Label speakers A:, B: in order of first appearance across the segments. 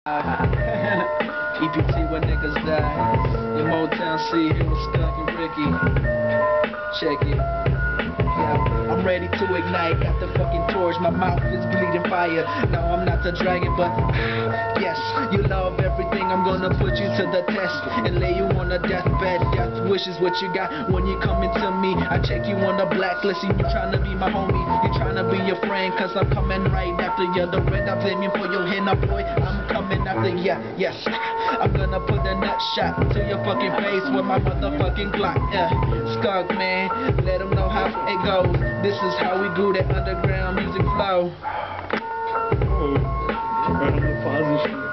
A: EPT when niggas die. In Motown C, here with Skunk and Ricky. Check it. Yeah, I'm ready to ignite. Got the fucking torch, my mouth is bleeding fire. No, I'm not the dragon, but yes, you love everything. I'm gonna put you to the test and lay you on a deathbed. Death wishes what you got when you coming to me. I check you on the blacklist and you tryna be my homie. You tryna be your friend, cause I'm coming right after you. The red I'm aiming for your henna, boy. I'm coming after ya. Yes, I'm gonna put a nut shot to your fucking face with my motherfucking Glock. Skunk, man, let them know how it goes. This is how we do that underground music flow.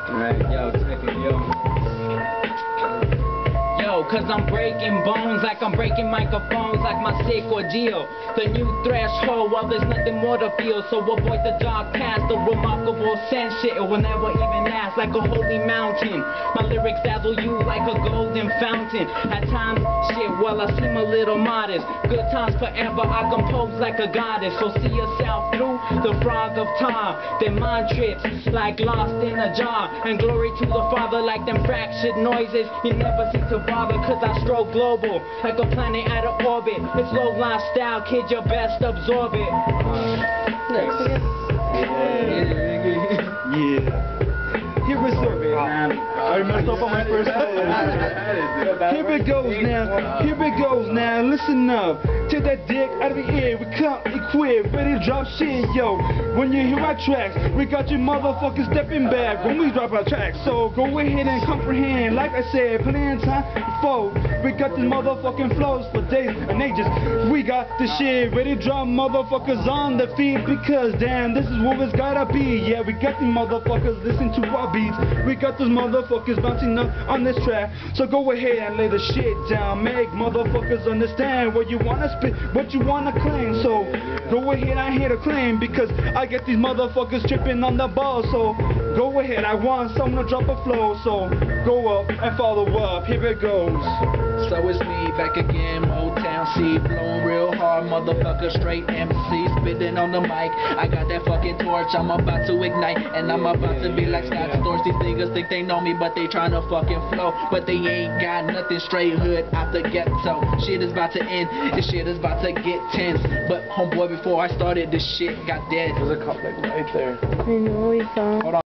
B: Right, yo, check it, yo. Cause I'm breaking bones like I'm breaking microphones like my sick ordeal. The new threshold, well there's nothing more to feel. So avoid the dark past, the remarkable sense shit. It will never even last like a holy mountain. My lyrics dazzle you like a golden fountain. At times, shit, well I seem a little modest. Good times forever, I compose like a goddess. So see yourself through the frog of time. Then mind trips like lost in a jar. And glory to the Father like them fractured noises. You never seem to bother. Cause I stroke global, like a planet out of orbit. It's low lifestyle, kid, you best absorb it.
C: Yeah. Here we go. I messed up on my first time. Here it goes now. Here it goes now. Listen up. Take that dick out of the air. We come equipped, ready to drop shit, yo. When you hear our tracks, we got you motherfuckers stepping back when we drop our tracks. So go ahead and comprehend. Like I said, plenty of time before. We got these motherfucking flows for days and ages. We got the shit ready to drop motherfuckers on the feet because damn, this is what it's gotta be. Yeah, we got these motherfuckers listening to our beats. We got those motherfuckers bouncing up on this track. So go ahead and lay the shit down. Make motherfuckers understand what you wanna spit, what you wanna claim. So go ahead, I ain't here to claim because I get these motherfuckers tripping on the ball. So go ahead, I want someone to drop a flow. So go up and follow up. Here it goes.
A: So it's me back again, Motown C, blowing real hard, motherfucker, straight MC, spitting on the mic. I got that fucking torch, I'm about to ignite, and I'm about to be like Scott Storch. These niggas think they know me, but they tryna fucking flow, but they ain't got nothing. Straight hood out the ghetto. Shit is about to end, this shit is about to get tense. But homeboy, before I started, this shit got dead.
C: There's a cop like right there.
D: I know, we saw.
A: Hold on.